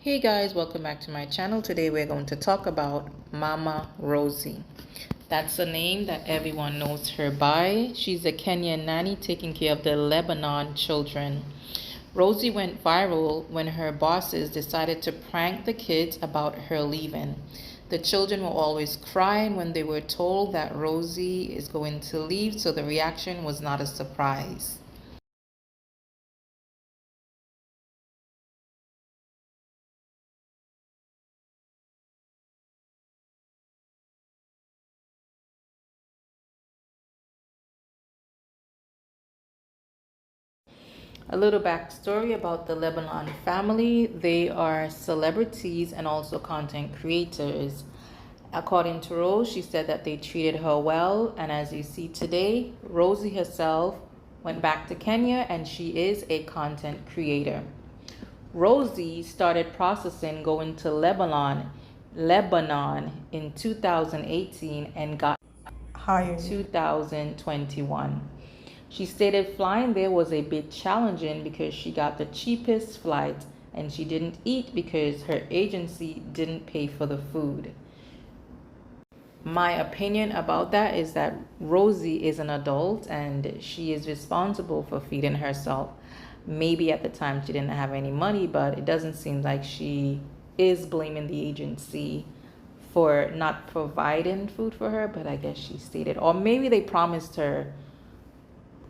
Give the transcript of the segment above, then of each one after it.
Hey guys, welcome back to my channel. Today we're going to talk about Mama Rosie. That's a name that everyone knows her by. She's a Kenyan nanny taking care of the Lebanon children. Rosie went viral when her bosses decided to prank the kids about her leaving. The children were always crying when they were told that Rosie is going to leave, so the reaction was not a surprise. A little backstory about the Lebanon family. They are celebrities and also content creators. According to Rose, she said that they treated her well, and as you see today, Rosie herself went back to Kenya and she is a content creator. Rosie started processing going to Lebanon in 2018 and got hired in 2021. She stated flying there was a bit challenging because she got the cheapest flight and she didn't eat because her agency didn't pay for the food. My opinion about that is that Rosie is an adult and she is responsible for feeding herself. Maybe at the time she didn't have any money, but it doesn't seem like she is blaming the agency for not providing food for her, but I guess she stated, or maybe they promised her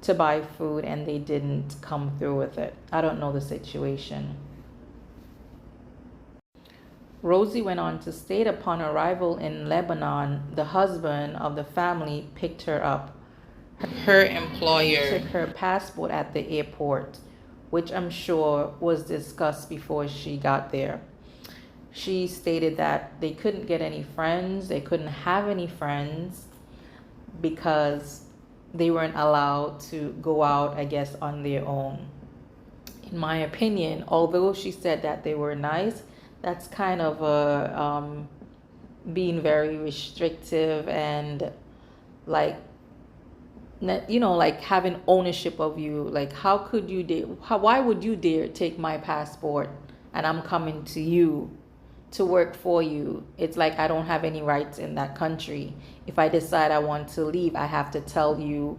to buy food and they didn't come through with it. I don't know the situation. Rosie went on to state upon arrival in Lebanon, the husband of the family picked her up. Her employer took her passport at the airport, which I'm sure was discussed before she got there. She stated that they couldn't get any friends, they couldn't have any friends because they weren't allowed to go out, I guess, on their own. In my opinion, although she said that they were nice, that's kind of a being very restrictive and like, you know, like having ownership of you. Like, how could you dare? Why would you dare take my passport and I'm coming to you to work for you? It's like I don't have any rights in that country. If I decide I want to leave, I have to tell you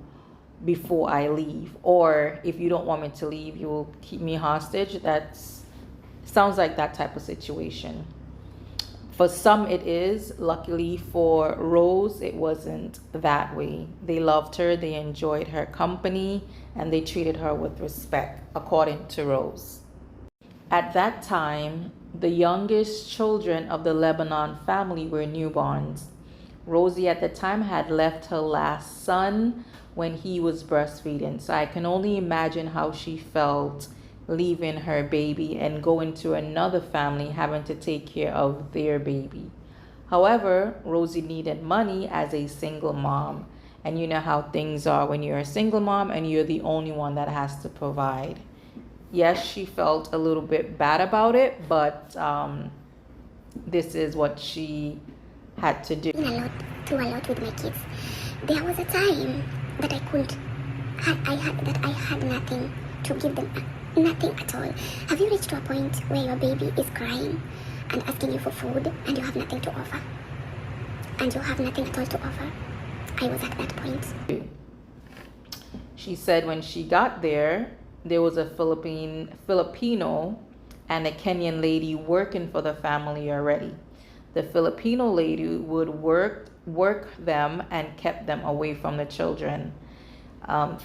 before I leave. Or if you don't want me to leave, you will keep me hostage. That sounds like that type of situation. For some it is. Luckily for Rose, it wasn't that way. They loved her, they enjoyed her company, and they treated her with respect, according to Rose. At that time, the youngest children of the Lebanon family were newborns. Rosie at the time had left her last son when he was breastfeeding, so I can only imagine how she felt leaving her baby and going to another family having to take care of their baby. However, Rosie needed money as a single mom, and you know how things are when you're a single mom and you're the only one that has to provide. Yes, she felt a little bit bad about it, but this is what she had to do. A lot with my kids. There was a time that I had nothing to give them, nothing at all. Have you reached to a point where your baby is crying and asking you for food and you have nothing to offer? And you have nothing at all to offer? I was at that point. She said when she got there was a Filipino and a Kenyan lady working for the family already. The Filipino lady would work them and kept them away from the children.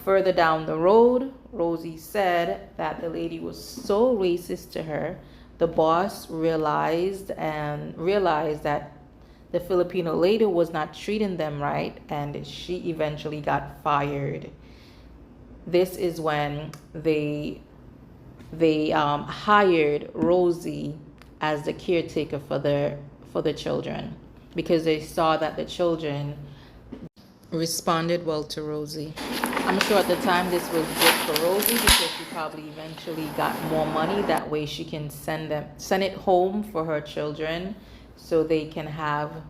Further down the road, Rosie said that the lady was so racist to her. The boss realized that the Filipino lady was not treating them right, and she eventually got fired. This is when they hired Rosie as the caretaker for the children, because they saw that the children responded well to Rosie. I'm sure at the time this was good for Rosie because she probably eventually got more money. That way she can send it home for her children so they can have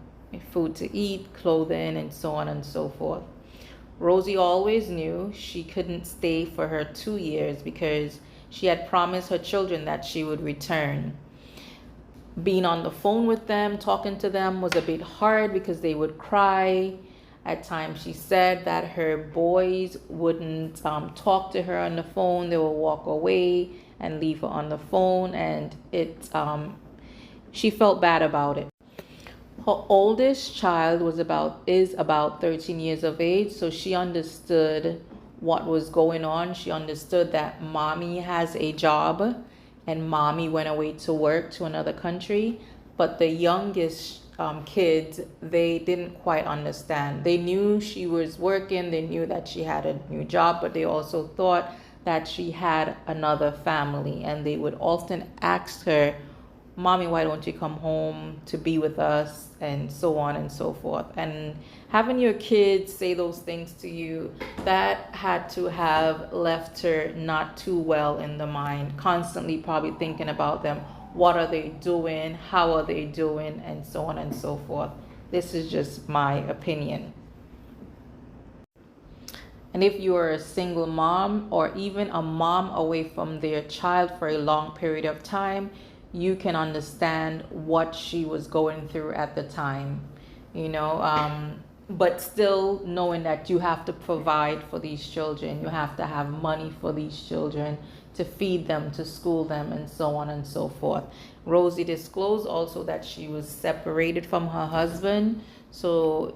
food to eat, clothing, and so on and so forth. Rosie always knew she couldn't stay for her 2 years because she had promised her children that she would return. being on the phone with them, talking to them was a bit hard because they would cry. At times she said that her boys wouldn't talk to her on the phone. They will walk away and leave her on the phone, and she felt bad about it. Her oldest child is about 13 years of age, so she understood what was going on. She understood that mommy has a job and mommy went away to work to another country. But the youngest kids, they didn't quite understand. They knew she was working, they knew that she had a new job, but they also thought that she had another family, and they would often ask her, "Mommy, why don't you come home to be with us?" and so on and so forth. And having your kids say those things to you, that had to have left her not too well in the mind, constantly probably thinking about them. What are they doing? How are they doing? And so on and so forth. This is just my opinion. And if you are a single mom or even a mom away from their child for a long period of time, you can understand what she was going through at the time, but still knowing that you have to provide for these children. You have to have money for these children to feed them, to school them, and so on and so forth. Rosie disclosed also that she was separated from her husband. So,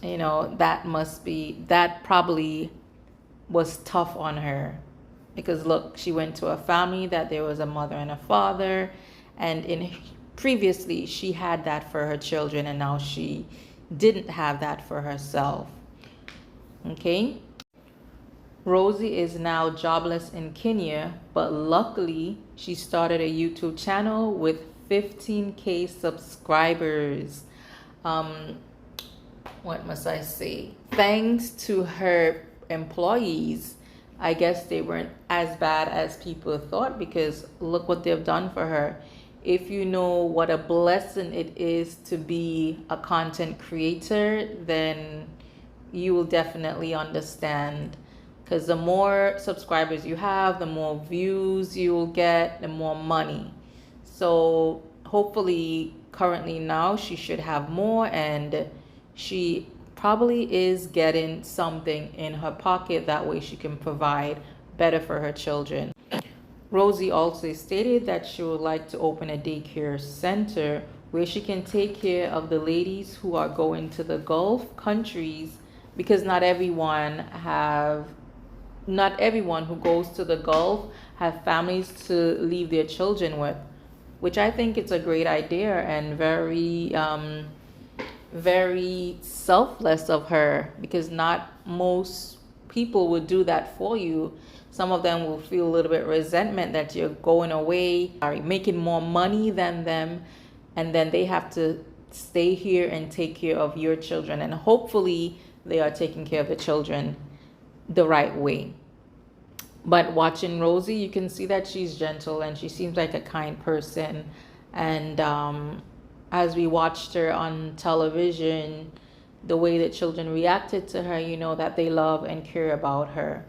that probably was tough on her. Because look, she went to a family that there was a mother and a father, and previously she had that for her children, and now she didn't have that for herself. Okay? Rosie is now jobless in Kenya, but luckily she started a YouTube channel with 15K subscribers. What must I say? Thanks to her employees. I guess they weren't as bad as people thought, because look what they've done for her. If you know what a blessing it is to be a content creator, then you will definitely understand. Because the more subscribers you have, the more views you will get, the more money. So hopefully currently now she should have more, and she probably is getting something in her pocket. That way she can provide better for her children. Rosie also stated that she would like to open a daycare center where she can take care of the ladies who are going to the Gulf countries, because not everyone who goes to the Gulf have families to leave their children with, which I think it's a great idea and very selfless of her, because not most people would do that for you. Some of them will feel a little bit resentment that you're going away, making more money than them, and then they have to stay here and take care of your children. And hopefully they are taking care of the children the right way. But watching Rosie, you can see that she's gentle and she seems like a kind person. And as we watched her on television, the way that children reacted to her, you know that they love and care about her.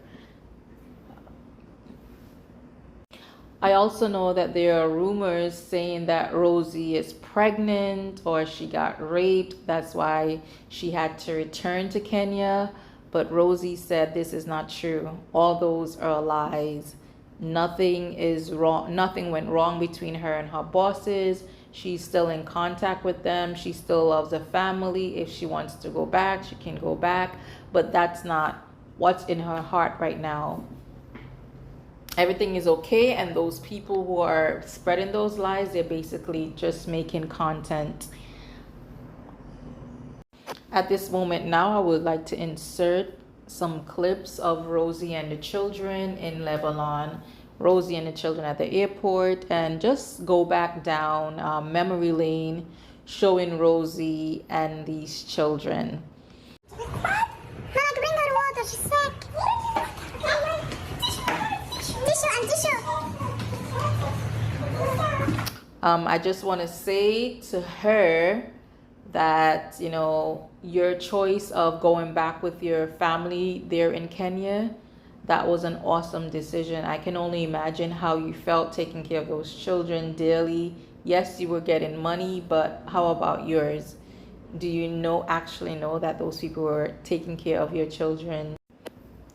I also know that there are rumors saying that Rosie is pregnant or she got raped. That's why she had to return to Kenya. But Rosie said this is not true. All those are lies. Nothing is wrong. Nothing went wrong between her and her bosses. She's still in contact with them. She still loves the family. If she wants to go back, she can go back. But that's not what's in her heart right now. Everything is okay, and those people who are spreading those lies, they're basically just making content. At this moment now, I would like to insert some clips of Rosie and the children in Lebanon, Rosie and the children at the airport, and just go back down memory lane, showing Rosie and these children. Bring her water, she's sick. I just want to say to her that, you know, your choice of going back with your family there in Kenya, that was an awesome decision. I can only imagine how you felt taking care of those children daily, Yes, you were getting money, but how about yours? Do you actually know that those people were taking care of your children?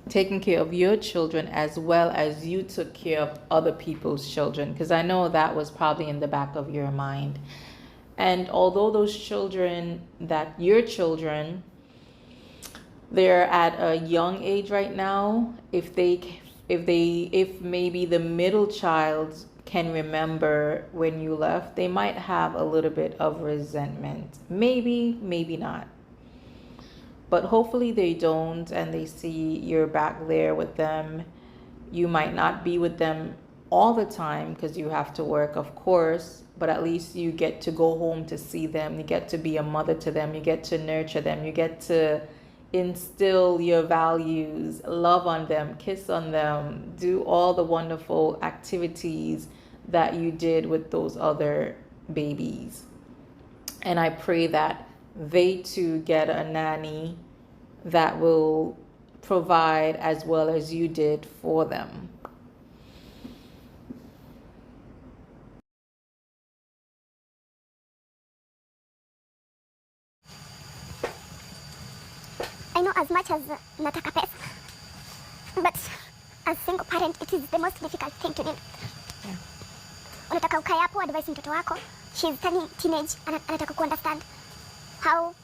Taking care of your children as well as you took care of other people's children, because I know that was probably in the back of your mind. And although those children, that your children, they're at a young age right now, if maybe the middle child can remember when you left, they might have a little bit of resentment. Maybe not. But hopefully they don't, and they see you're back there with them. You might not be with them all the time because you have to work, of course, but at least you get to go home to see them. You get to be a mother to them. You get to nurture them. You get to instill your values, love on them, kiss on them, do all the wonderful activities that you did with those other babies. And I pray that they too get a nanny that will provide as well as you did for them. I know as much as nataka pesa, but as single parent, it is the most difficult thing to do. Yeah. Unataka ukae hapo advise mtoto wako, she's turning teenage, anataka ku understand how